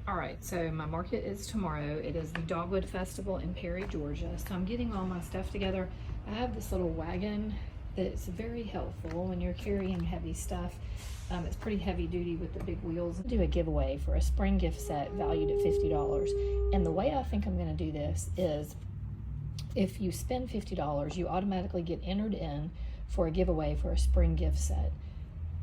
All right, so my market is tomorrow. It is the Dogwood Festival in Perry, Georgia. So I'm getting all my stuff together. I have this little wagon that's very helpful when you're carrying heavy stuff. It's pretty heavy duty with the big wheels. I do a giveaway for a spring gift set valued at $50. And the way I think I'm going to do this is if you spend $50, you automatically get entered in for a giveaway for a spring gift set.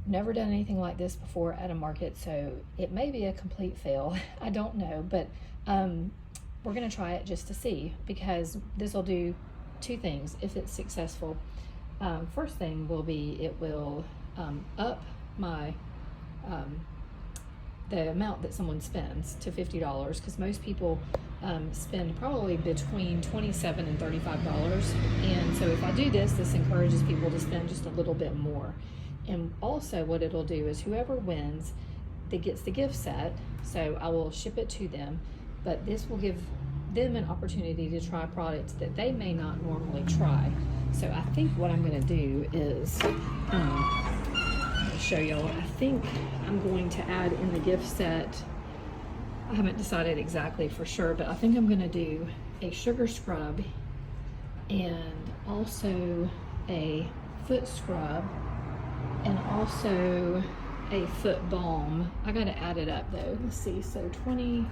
Never done anything like this before at a market, so it may be a complete fail. I don't know, but we're gonna try it just to see, because this will do two things if it's successful. First thing will be it will up my the amount that someone spends to $50, because most people spend probably between $27 and $35, and so if I do this, this encourages people to spend just a little bit more. And also what it'll do is whoever wins that gets the gift set, so I will ship it to them, but this will give them an opportunity to try products that they may not normally try. So I think what I'm going to do is show y'all. I think I'm going to add in the gift set, I haven't decided exactly for sure, but I think I'm going to do a sugar scrub and also a foot scrub and also a foot balm. I gotta add it up though. Let's see, so 20,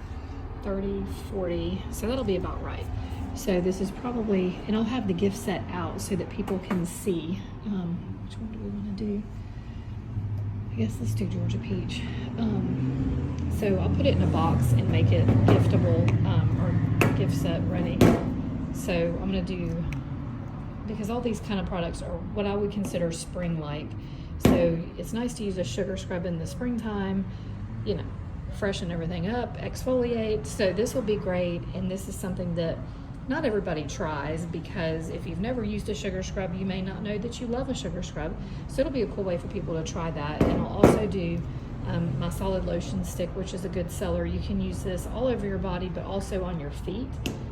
30, 40, so that'll be about right. So this is probably, and I'll have the gift set out so that people can see. Which one do we wanna do? I guess let's do Georgia Peach. So I'll put it in a box and make it giftable, or gift set ready. So I'm gonna do, because all these kind of products are what I would consider spring-like. So it's nice to use a sugar scrub in the springtime, you know, freshen everything up, exfoliate. So this will be great, and this is something that not everybody tries, because if you've never used a sugar scrub, you may not know that you love a sugar scrub. So it'll be a cool way for people to try that. And I'll also do my solid lotion stick, which is a good seller. You can use this all over your body, but also on your feet.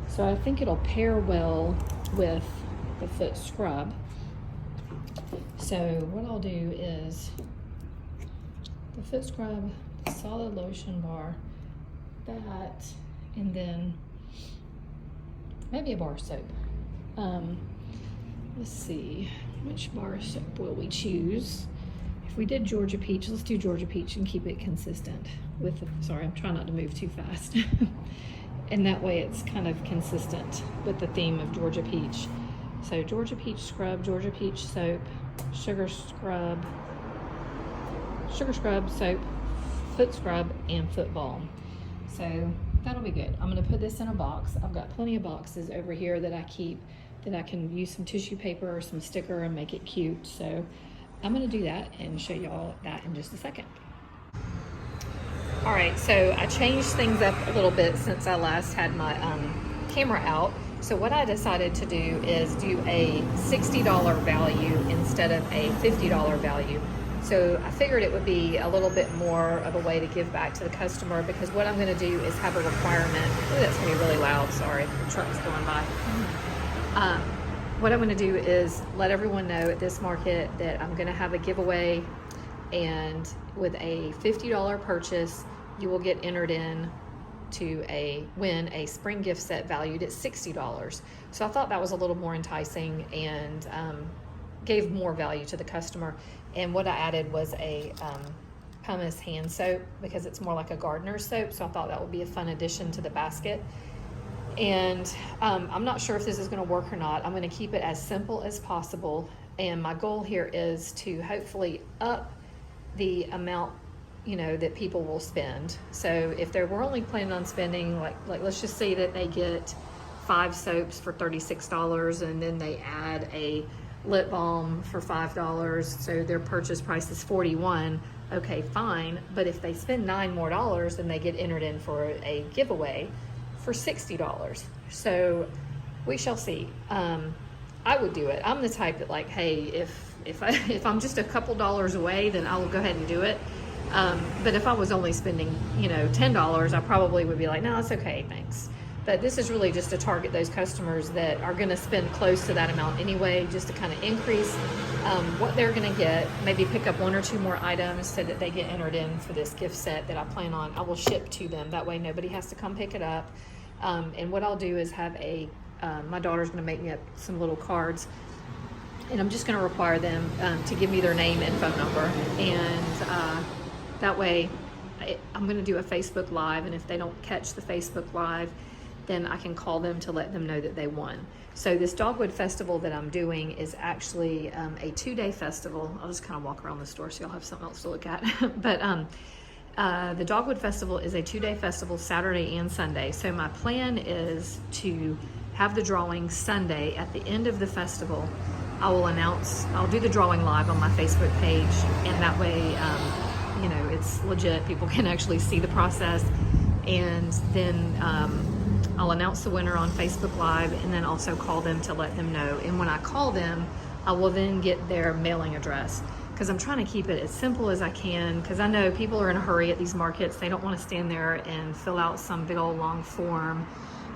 So I think it'll pair well with the foot scrub. So what I'll do is the foot scrub, the solid lotion bar, that, and then maybe a bar soap. Let's see, which bar soap will we choose? If we did Georgia Peach, let's do Georgia Peach and keep it consistent with the, sorry, I'm trying not to move too fast. And that way it's kind of consistent with the theme of Georgia Peach. So Georgia Peach scrub, Georgia Peach soap, sugar scrub, soap, foot scrub, and foot balm. So that'll be good. I'm gonna put this in a box. I've got plenty of boxes over here that I keep, that I can use some tissue paper or some sticker and make it cute. So I'm gonna do that and show y'all that in just a second. All right, so I changed things up a little bit since I last had my camera out. So what I decided to do is do a $60 value instead of a $50 value. So I figured it would be a little bit more of a way to give back to the customer, because what I'm gonna do is have a requirement. Oh, that's gonna be really loud, sorry, the truck's going by. What I'm gonna do is let everyone know at this market that I'm gonna have a giveaway, and with a $50 purchase, you will get entered in to win a spring gift set valued at $60. So I thought that was a little more enticing and gave more value to the customer. And what I added was a pumice hand soap, because it's more like a gardener's soap. So I thought that would be a fun addition to the basket. And I'm not sure if this is gonna work or not. I'm gonna keep it as simple as possible. And my goal here is to hopefully up the amount, you know, that people will spend. So if they were only planning on spending, like let's just say that they get 5 soaps for $36, and then they add a lip balm for $5, so their purchase price is $41. Okay, fine. But if they spend $9 more, then they get entered in for a giveaway for $60. So we shall see. I would do it. I'm the type that, like, hey, if I'm just a couple dollars away, then I'll go ahead and do it. But if I was only spending, you know, $10, I probably would be like, no, it's okay, thanks. But this is really just to target those customers that are going to spend close to that amount anyway, just to kind of increase what they're going to get. Maybe pick up 1 or 2 more items so that they get entered in for this gift set that I plan on. I will ship to them. That way nobody has to come pick it up. And what I'll do is have my daughter's going to make me up some little cards. And I'm just going to require them to give me their name and phone number. And that way I'm going to do a Facebook Live. And if they don't catch the Facebook Live, then I can call them to let them know that they won. So this Dogwood Festival that I'm doing is actually a 2-day festival. I'll just kind of walk around the store so you'll have something else to look at. But the Dogwood Festival is a 2-day festival, Saturday and Sunday. So my plan is to have the drawing Sunday. At the end of the festival, I'll do the drawing live on my Facebook page, and that way, it's legit. People can actually see the process. And then I'll announce the winner on Facebook Live, and then also call them to let them know. And when I call them, I will then get their mailing address, because I'm trying to keep it as simple as I can, because I know people are in a hurry at these markets. They don't want to stand there and fill out some big old long form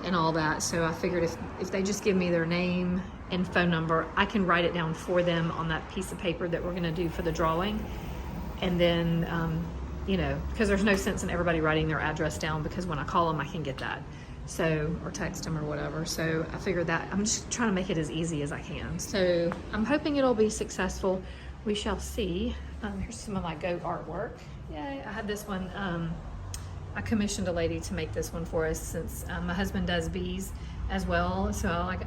and all that. So I figured if they just give me their name and phone number, I can write it down for them on that piece of paper that we're going to do for the drawing. And then, because there's no sense in everybody writing their address down, because when I call them, I can get that. So, or text them or whatever. So I figured that I'm just trying to make it as easy as I can. So I'm hoping it'll be successful. We shall see. Here's some of my goat artwork. Yay, I had this one. I commissioned a lady to make this one for us, since my husband does bees as well. So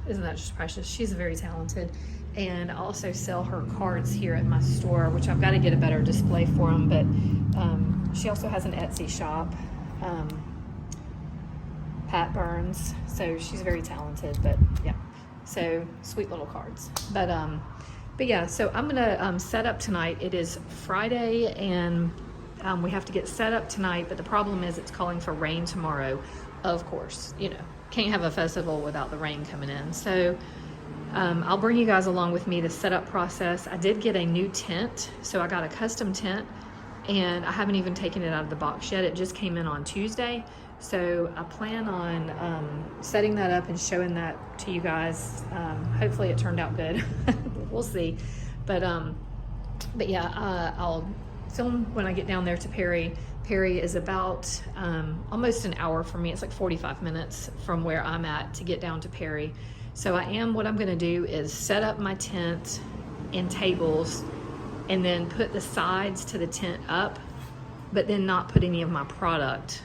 isn't that just precious? She's very talented. And I also sell her cards here at my store, which I've got to get a better display for them. But she also has an Etsy shop, Pat Burns. So she's very talented. But yeah, so sweet little cards. But yeah, so I'm gonna set up tonight. It is Friday, and we have to get set up tonight. But the problem is it's calling for rain tomorrow. Of course, can't have a festival without the rain coming in. So I'll bring you guys along with me to set up process. I did get a new tent, so I got a custom tent, and I haven't even taken it out of the box yet. It just came in on Tuesday, so I plan on setting that up and showing that to you guys. Hopefully it turned out good. We'll see. But yeah, I'll film when I get down there to Perry. Perry is about almost an hour from me. It's like 45 minutes from where I'm at to get down to Perry. So what I'm gonna do is set up my tent and tables, and then put the sides to the tent up, but then not put any of my product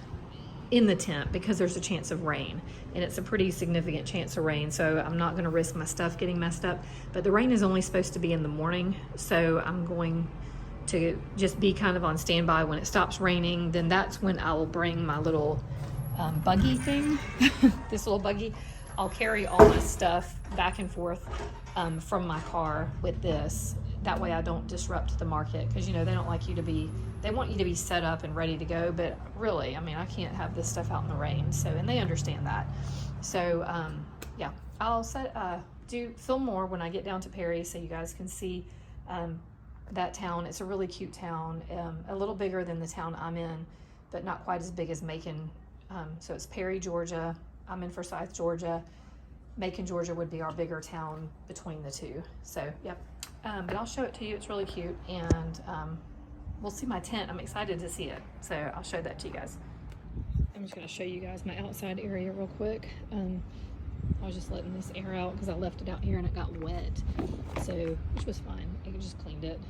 in the tent, because there's a chance of rain, and it's a pretty significant chance of rain. So I'm not gonna risk my stuff getting messed up. But the rain is only supposed to be in the morning, so I'm going to just be kind of on standby. When it stops raining, then that's when I will bring my little buggy thing, this little buggy. I'll carry all this stuff back and forth from my car with this. That way I don't disrupt the market, because they don't like you to be, they want you to be set up and ready to go. But really, I can't have this stuff out in the rain. So, and they understand that. So yeah, I'll film more when I get down to Perry, so you guys can see that town. It's a really cute town, a little bigger than the town I'm in, but not quite as big as Macon. So it's Perry, Georgia. I'm in Forsyth, Georgia. Macon, Georgia would be our bigger town between the two. So, yep. But I'll show it to you. It's really cute. And we'll see my tent. I'm excited to see it. So I'll show that to you guys. I'm just going to show you guys my outside area real quick. I was just letting this air out because I left it out here and it got wet. So, which was fine. I just cleaned it.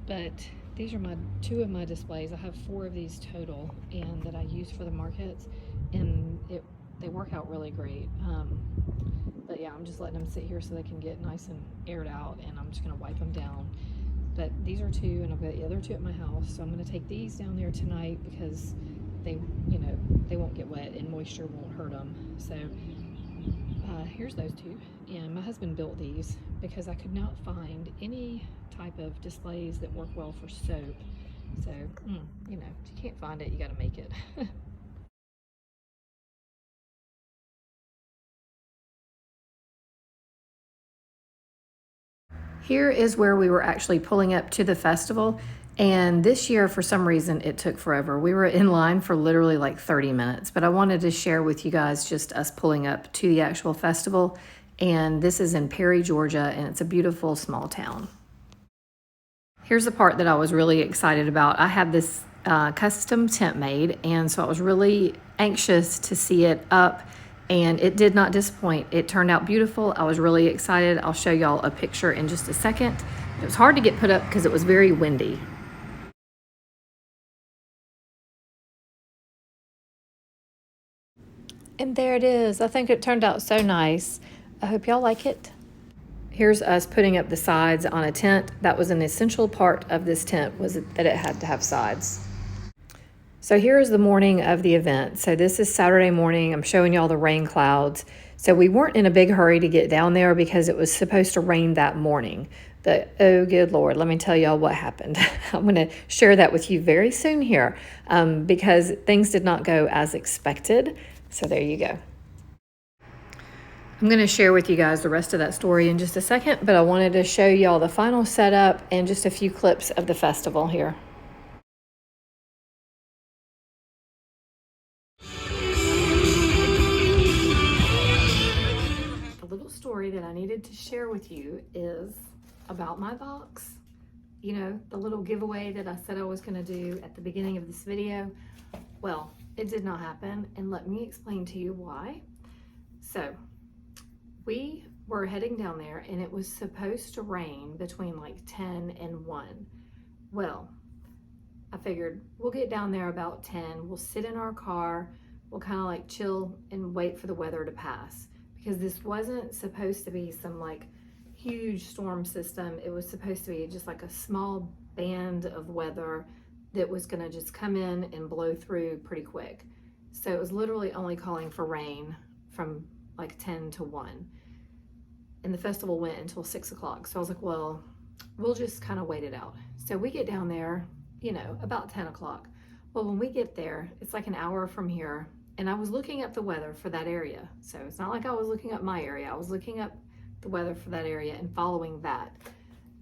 But these are 2 of my displays. I have 4 of these total, and that I use for the markets, and they work out really great. But yeah, I'm just letting them sit here so they can get nice and aired out, and I'm just gonna wipe them down. But these are 2, and I've got the other 2 at my house, so I'm gonna take these down there tonight, because they won't get wet and moisture won't hurt them. So here's those 2, and my husband built these because I could not find any type of displays that work well for soap. So if you can't find it, you got to make it. Here is where we were actually pulling up to the festival, And this year, for some reason, it took forever. We were in line for literally like 30 minutes, but I wanted to share with you guys just us pulling up to the actual festival. And this is in Perry, Georgia, and it's a beautiful small town. Here's the part that I was really excited about. I had this custom tent made, and so I was really anxious to see it up, and it did not disappoint. It turned out beautiful. I was really excited. I'll show y'all a picture in just a second. It was hard to get put up because it was very windy. And there it is. I think it turned out so nice. I hope y'all like it. Here's us putting up the sides on a tent. That was an essential part of this tent, was that it had to have sides. So here is the morning of the event. So this is Saturday morning. I'm showing y'all the rain clouds. So we weren't in a big hurry to get down there because it was supposed to rain that morning. But oh, good Lord, let me tell y'all what happened. I'm going to share that with you very soon here because things did not go as expected. So there you go. I'm going to share with you guys the rest of that story in just a second, but I wanted to show y'all the final setup and just a few clips of the festival here. The little story that I needed to share with you is about my box. You know, the little giveaway that I said I was going to do at the beginning of this video. Well, it did not happen, and let me explain to you why. So, we were heading down there, and it was supposed to rain between like 10 and 1. Well, I figured we'll get down there about 10, we'll sit in our car, we'll kind of like chill and wait for the weather to pass, because this wasn't supposed to be some like huge storm system. It was supposed to be just like a small band of weather that was going to just come in and blow through pretty quick. So it was literally only calling for rain from like 10 to 1. And the festival went until 6 o'clock. So I was like, well, we'll just kind of wait it out. So we get down there, you know, about 10 o'clock. Well, when we get there, it's like an hour from here. And I was looking up the weather for that area. So it's not like I was looking up my area. I was looking up the weather for that area and following that.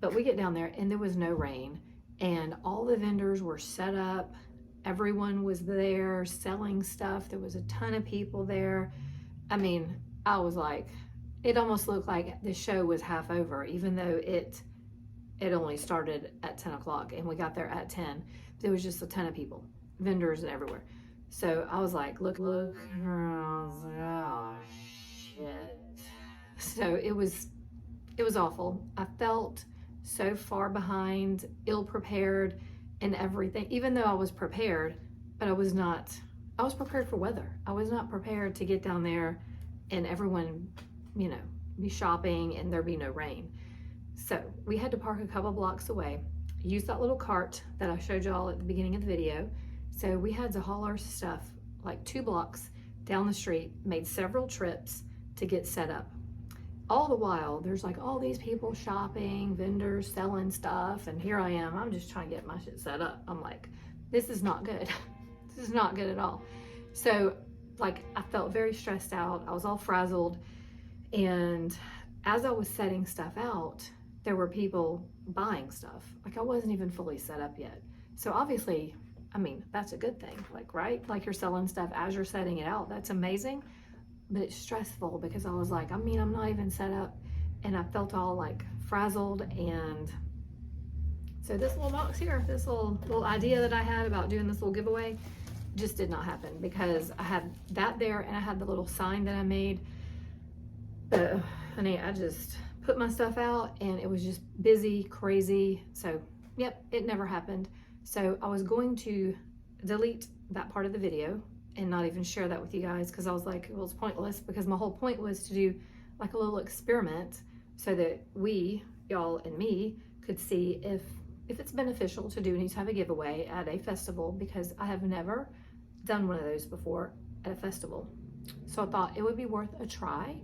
But we get down there and there was no rain. And all the vendors were set up. Everyone was there selling stuff. There was a ton of people there. I mean, I was like, it almost looked like the show was half over, even though it only started at 10 o'clock and we got there at 10. There was just a ton of people, vendors and everywhere. So I was like, look, oh shit. So it was awful. I felt so far behind, ill prepared and everything, even though I was prepared, but I was prepared for weather. I was not prepared to get down there and everyone, you know, be shopping and there be no rain. So we had to park a couple blocks away, use that little cart that I showed y'all at the beginning of the video. So we had to haul our stuff like 2 blocks down the street, made several trips to get set up. All the while, there's like all these people shopping, vendors selling stuff, and here I am, I'm just trying to get my shit set up. I'm like, this is not good. This is not good at all. So like, I felt very stressed out. I was all frazzled. And as I was setting stuff out, there were people buying stuff. Like, I wasn't even fully set up yet. So obviously, I mean, that's a good thing, like, right? Like, you're selling stuff as you're setting it out. That's amazing. But it's stressful because I was like, I mean, I'm not even set up, and I felt all like frazzled. And so this little box here, this little idea that I had about doing this little giveaway just did not happen because I had that there and I had the little sign that I made. But honey, I just put my stuff out and it was just busy, crazy. So yep, it never happened. So I was going to delete that part of the video and not even share that with you guys because I was like, well, it's pointless, because my whole point was to do like a little experiment so that we, y'all and me, could see if it's beneficial to do any type of giveaway at a festival, because I have never done one of those before at a festival. So I thought it would be worth a try.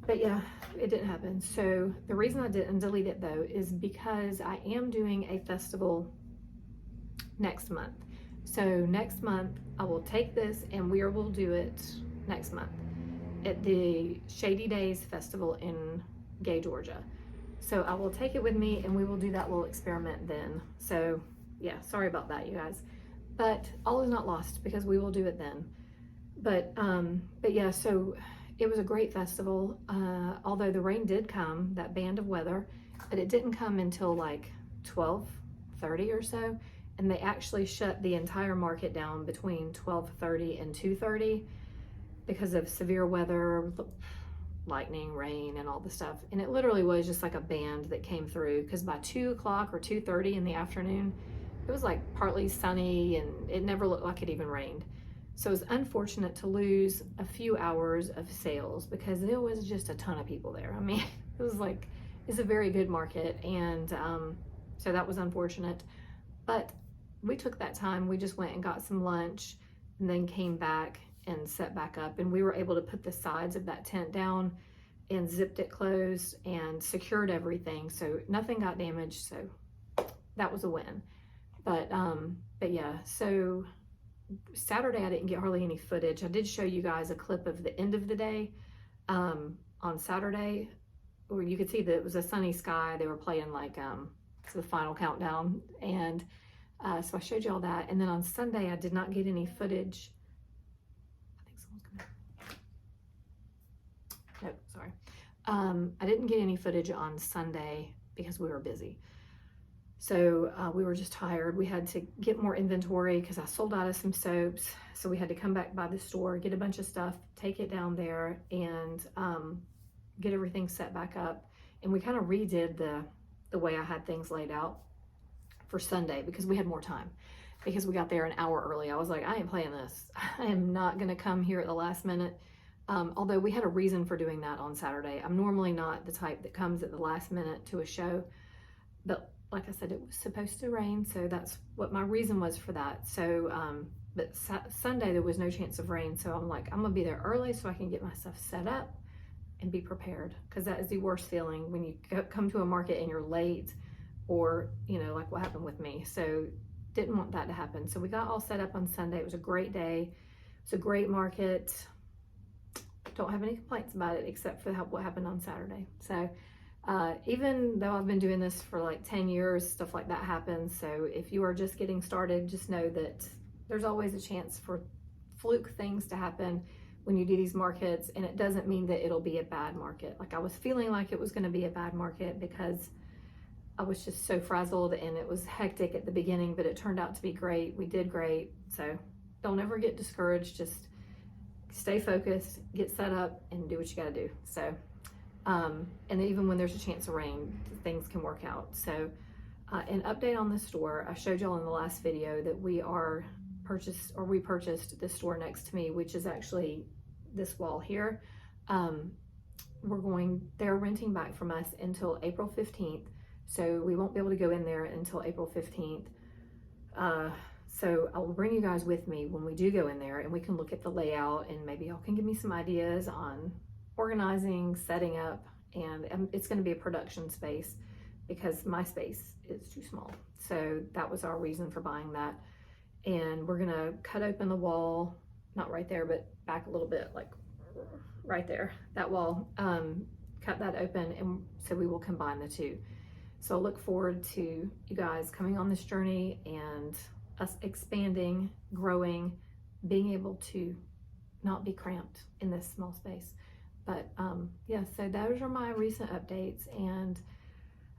But yeah, it didn't happen. So the reason I didn't delete it though is because I am doing a festival next month. So next month I will take this and we will do it next month at the Shady Days Festival in Gay, Georgia. So I will take it with me and we will do that little experiment then. So yeah, sorry about that, you guys. But all is not lost because we will do it then. But yeah, so it was a great festival. Although the rain did come, that band of weather, but it didn't come until like 12:30 or so. And they actually shut the entire market down between 12:30 and 2:30 because of severe weather, lightning, rain, and all the stuff. And it literally was just like a band that came through, because by 2 o'clock or 2:30 in the afternoon, it was like partly sunny and it never looked like it even rained. So it was unfortunate to lose a few hours of sales because there was just a ton of people there. I mean, it was like, it's a very good market. And so that was unfortunate. But we took that time, we just went and got some lunch and then came back and set back up, and we were able to put the sides of that tent down and zipped it closed and secured everything, so nothing got damaged. So that was a win. But yeah, so Saturday I didn't get hardly any footage. I did show you guys a clip of the end of the day on Saturday, where you could see that it was a sunny sky. They were playing like the final countdown, and so I showed you all that. And then on Sunday I did not get any footage. No, sorry. I didn't get any footage on Sunday because we were busy. So we were just tired. We had to get more inventory because I sold out of some soaps. So we had to come back by the store, get a bunch of stuff, take it down there, and get everything set back up. And we kind of redid the way I had things laid out for Sunday because we had more time. Because we got there an hour early. I was like, I ain't playing this. I am not gonna come here at the last minute. Although we had a reason for doing that on Saturday. I'm normally not the type that comes at the last minute to a show, but like I said, it was supposed to rain, so that's what my reason was for that. So, but Sunday there was no chance of rain, so I'm like, I'm gonna be there early so I can get my stuff set up and be prepared, because that is the worst feeling when you come to a market and you're late, or you know, like what happened with me. So didn't want that to happen. So we got all set up on Sunday. It was a great day. It's a great market. Don't have any complaints about it except for what happened on Saturday. So even though I've been doing this for like 10 years, stuff like that happens. So if you are just getting started, just know that there's always a chance for fluke things to happen when you do these markets, and it doesn't mean that it'll be a bad market. Like I was feeling like it was going to be a bad market because I was just so frazzled and it was hectic at the beginning, but it turned out to be great. We did great. So don't ever get discouraged. Just stay focused, get set up, and do what you got to do. So, and even when there's a chance of rain, things can work out. So, an update on the store. I showed y'all in the last video that we purchased this store next to me, which is actually this wall here. They're renting back from us until April 15th. So we won't be able to go in there until April 15th. So I'll bring you guys with me when we do go in there, and we can look at the layout, and maybe y'all can give me some ideas on organizing, setting up, and it's going to be a production space because my space is too small. So that was our reason for buying that. And we're going to cut open the wall, not right there, but back a little bit, like right there, that wall, cut that open, and so we will combine the two. So I look forward to you guys coming on this journey and us expanding, growing, being able to not be cramped in this small space. But yeah, so those are my recent updates, and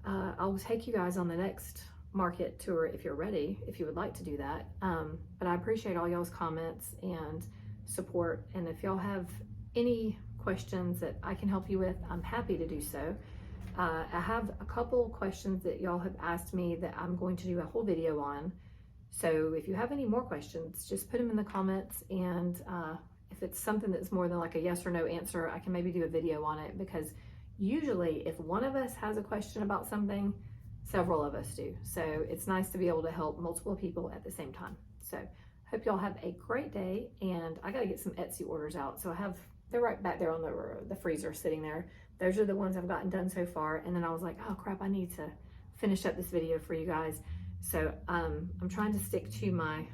I'll take you guys on the next market tour if you're ready, if you would like to do that. But I appreciate all y'all's comments and support, and if y'all have any questions that I can help you with, I'm happy to do so. I have a couple questions that y'all have asked me that I'm going to do a whole video on. So if you have any more questions, just put them in the comments, and if it's something that's more than like a yes or no answer, I can maybe do a video on it, because usually if one of us has a question about something, several of us do. So it's nice to be able to help multiple people at the same time. So hope y'all have a great day, and I gotta get some Etsy orders out. So they're right back there on the freezer sitting there. Those are the ones I've gotten done so far. And then I was like, oh crap, I need to finish up this video for you guys. So I'm trying to stick to my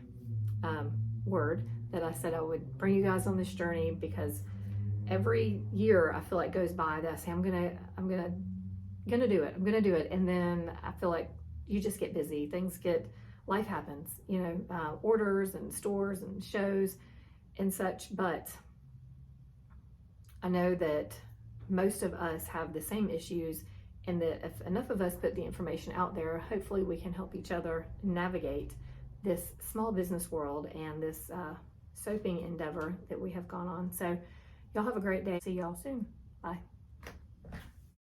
word that I said I would bring you guys on this journey, because every year I feel like goes by that I say I'm gonna gonna do it. I'm gonna do it. And then I feel like you just get busy. Life happens, you know, orders and stores and shows and such. But I know that most of us have the same issues, and that if enough of us put the information out there, hopefully we can help each other navigate this small business world and this soaping endeavor that we have gone on. So y'all have a great day. See y'all soon. Bye.